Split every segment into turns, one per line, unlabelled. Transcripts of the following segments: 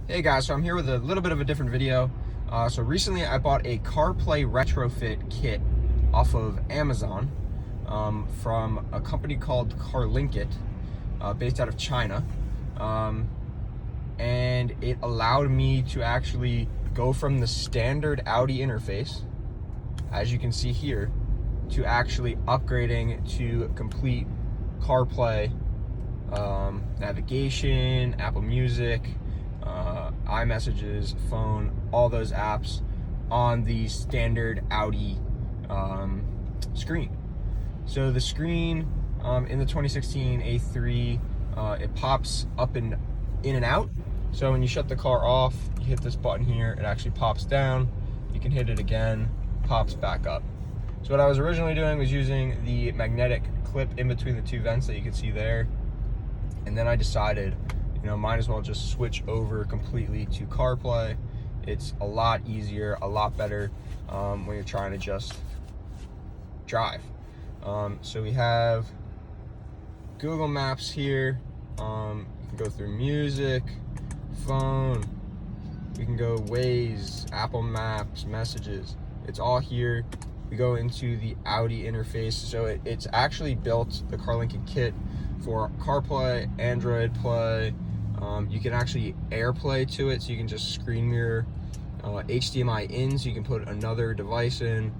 Hey guys, so I'm here with a little bit of a different video. So recently I bought a CarPlay retrofit kit off of Amazon from a company called Carlinkit, based out of China. And it allowed me to actually go from the standard Audi interface, as you can see here, to actually upgrading to complete CarPlay, navigation, Apple Music, iMessages, phone, all those apps on the standard Audi screen. So the screen in the 2016 A3, it pops up and in and out. So when you shut the car off, you hit this button here, it actually pops down. You can hit it again, pops back up. So what I was originally doing was using the magnetic clip in between the two vents that you can see there. And then I decided, might as well just switch over completely to CarPlay. It's a lot easier, a lot better when you're trying to just drive. So we have Google Maps here. You can go through music, phone, we can go Waze, Apple Maps, messages. It's all here. We go into the Audi interface. So it's actually built, the Carlinkit kit, for CarPlay, Android Play. You can actually AirPlay to it, so you can just screen mirror, HDMI in, so you can put another device in.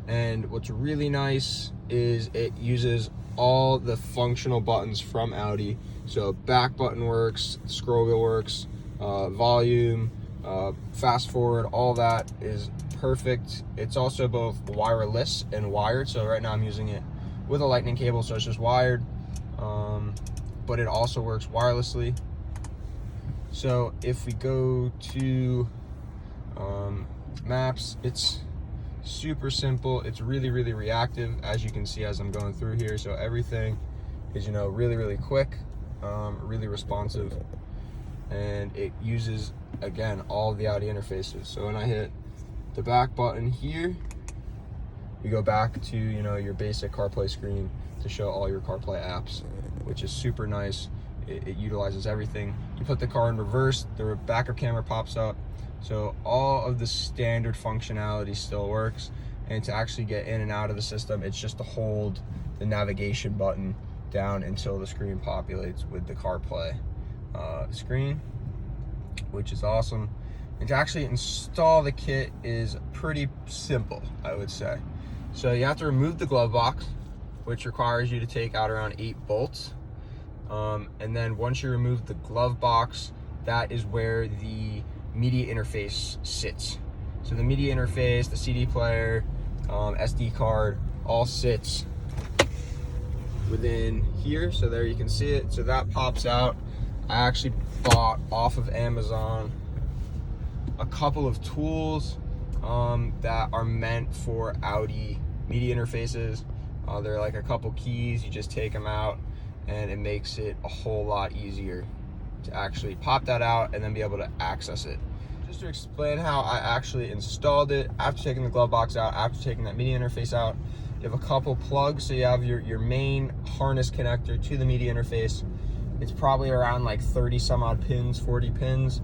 And what's really nice is it uses all the functional buttons from Audi. So back button works, scroll wheel works, volume, fast forward, all that is perfect. It's also both wireless and wired. So right now I'm using it with a lightning cable, so it's just wired, but it also works wirelessly. So if we go to maps, it's super simple. It's really reactive, as you can see as I'm going through here. So everything is really quick, really responsive, and it uses, again, all of the Audi interfaces. So when I hit the back button here, you go back to your basic CarPlay screen to show all your CarPlay apps, which is super nice. It utilizes everything. You put the car in reverse, the backup camera pops up. So all of the standard functionality still works. And to actually get in and out of the system, it's just to hold the navigation button down until the screen populates with the CarPlay screen, which is awesome. And to actually install the kit is pretty simple, I would say. So you have to remove the glove box, which requires you to take out around 8 bolts. And then once you remove the glove box, that is where the media interface sits. So the media interface, the CD player, SD card, all sits within here. So there you can see it. So that pops out. I actually bought off of Amazon a couple of tools that are meant for Audi media interfaces. They're like a couple keys. You just take them out, and it makes it a whole lot easier to actually pop that out and then be able to access it. Just to explain how I actually installed it, after taking the glove box out, after taking that media interface out, you have a couple plugs. So you have your main harness connector to the media interface. It's probably around like 30 some odd pins, 40 pins.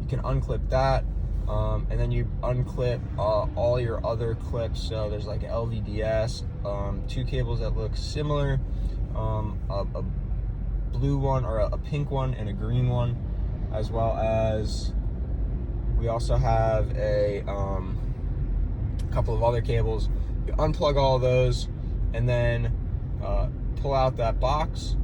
You can unclip that, and then you unclip all your other clips. So there's like LVDS, 2 cables that look similar, a blue one or a pink one and a green one, as well as we also have a couple of other cables. You unplug all of those and then pull out that box.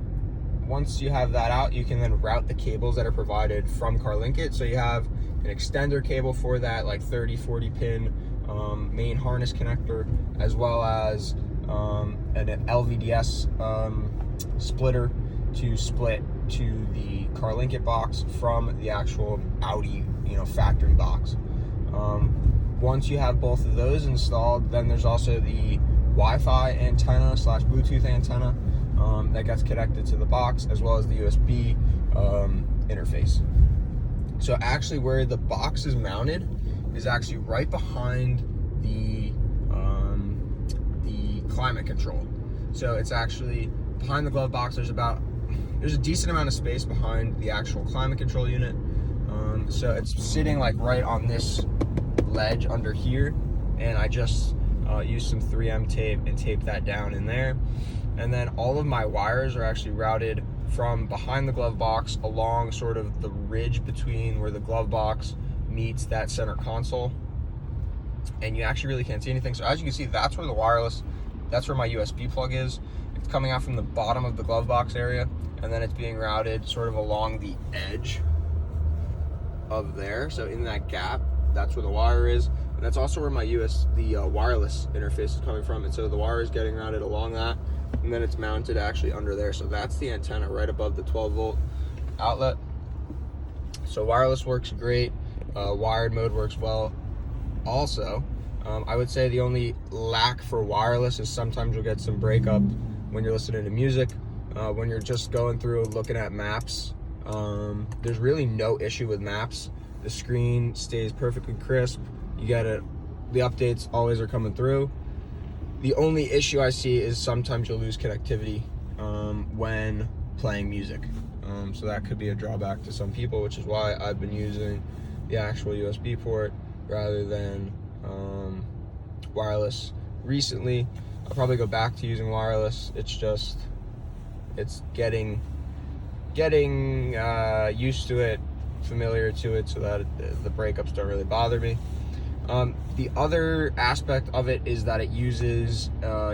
Once you have that out, you can then route the cables that are provided from Carlinkit. So you have an extender cable for that, like 30-40 pin main harness connector, as well as an LVDS splitter to split to the Carlinkit box from the actual Audi factory box. Once you have both of those installed, then there's also the Wi-Fi antenna / Bluetooth antenna that gets connected to the box, as well as the USB interface. So actually where the box is mounted is actually right behind the climate control. So it's actually behind the glove box. There's a decent amount of space behind the actual climate control unit. So it's sitting like right on this ledge under here, and I just used some 3M tape and taped that down in there. And then all of my wires are actually routed from behind the glove box along sort of the ridge between where the glove box meets that center console, and you actually really can't see anything. So as you can see, that's where that's where my USB plug is. It's coming out from the bottom of the glove box area, and then it's being routed sort of along the edge of there. So in that gap, that's where the wire is, and that's also where my wireless interface is coming from. And so the wire is getting routed along that, and then it's mounted actually under there. So that's the antenna right above the 12-volt outlet. So wireless works great. Wired mode works well. Also, I would say the only lack for wireless is sometimes you'll get some breakup when you're listening to music. When you're just going through looking at maps, there's really no issue with maps. The screen stays perfectly crisp. You get it. The updates always are coming through. The only issue I see is sometimes you'll lose connectivity when playing music. So that could be a drawback to some people, which is why I've been using the actual USB port rather than wireless recently. I'll probably go back to using wireless. It's getting used to it, familiar to it, so that the breakups don't really bother me. The other aspect of it is that it uses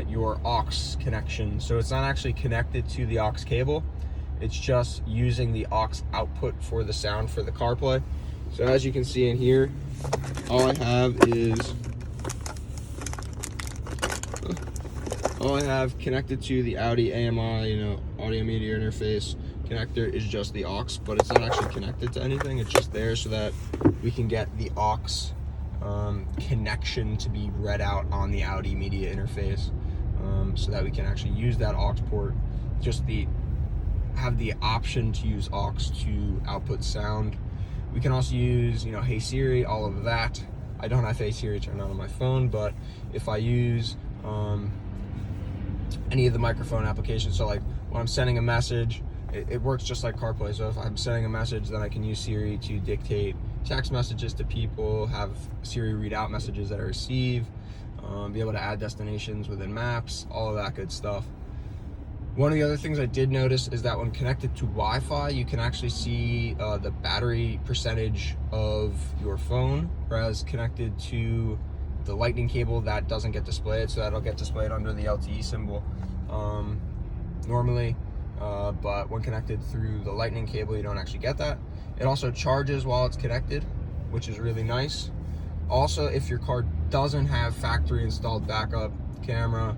your aux connection. So it's not actually connected to the aux cable. It's just using the aux output for the sound for the CarPlay. So as you can see in here, all I have connected to the Audi AMI, audio media interface connector is just the aux, but it's not actually connected to anything. It's just there so that we can get the aux connection to be read out on the Audi media interface, so that we can actually use that aux port, have the option to use aux to output sound. We can also use, Hey Siri, all of that. I don't have Hey Siri turned on my phone, but if I use any of the microphone applications, so like when I'm sending a message, it works just like CarPlay. So if I'm sending a message, then I can use Siri to dictate text messages to people, have Siri read out messages that I receive, be able to add destinations within maps, all of that good stuff. One of the other things I did notice is that when connected to Wi-Fi, you can actually see the battery percentage of your phone, whereas connected to the lightning cable, that doesn't get displayed. So that'll get displayed under the LTE symbol normally, but when connected through the lightning cable, you don't actually get that. It also charges while it's connected, which is really nice. Also, if your car doesn't have factory installed backup camera,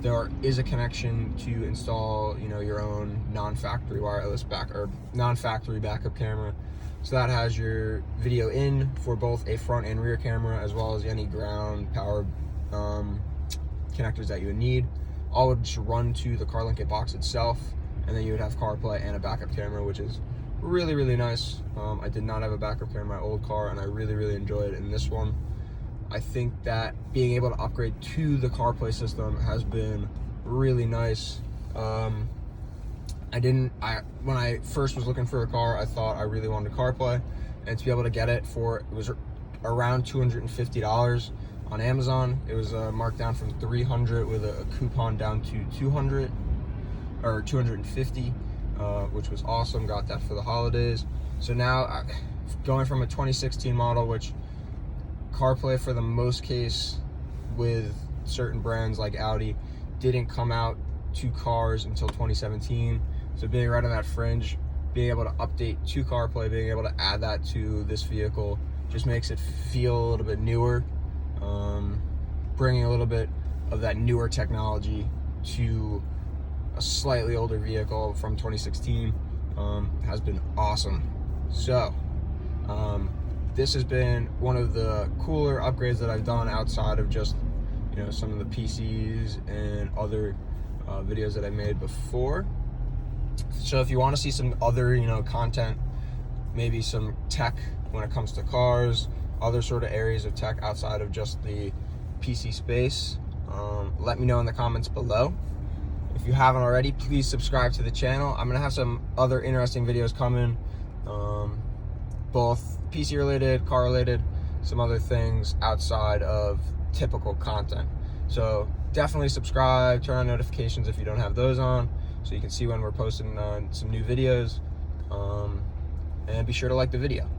there is a connection to install, your own non-factory wireless non-factory backup camera. So that has your video in for both a front and rear camera, as well as any ground power connectors that you would need. All would just run to the Carlinkit box itself, and then you would have CarPlay and a backup camera, which is really, really nice. I did not have a backup camera in my old car, and I really, really enjoyed it in this one. I think that being able to upgrade to the CarPlay system has been really nice. When I first was looking for a car, I thought I really wanted CarPlay, and to be able to get it was around $250 on Amazon. It was marked down from $300 with a coupon down to $200 or $250, which was awesome. Got that for the holidays. So now going from a 2016 model, which CarPlay for the most case with certain brands like Audi didn't come out to cars until 2017. So being right on that fringe, being able to update to CarPlay, being able to add that to this vehicle just makes it feel a little bit newer, bringing a little bit of that newer technology to a slightly older vehicle from 2016 has been awesome. So this has been one of the cooler upgrades that I've done outside of just some of the PCs and other videos that I made before. So if you want to see some other content, maybe some tech when it comes to cars, other sort of areas of tech outside of just the PC space, let me know in the comments below. If you haven't already, please subscribe to the channel. I'm gonna have some other interesting videos coming both PC related, car related, some other things outside of typical content. So definitely subscribe, turn on notifications if you don't have those on, so you can see when we're posting on some new videos, and be sure to like the video.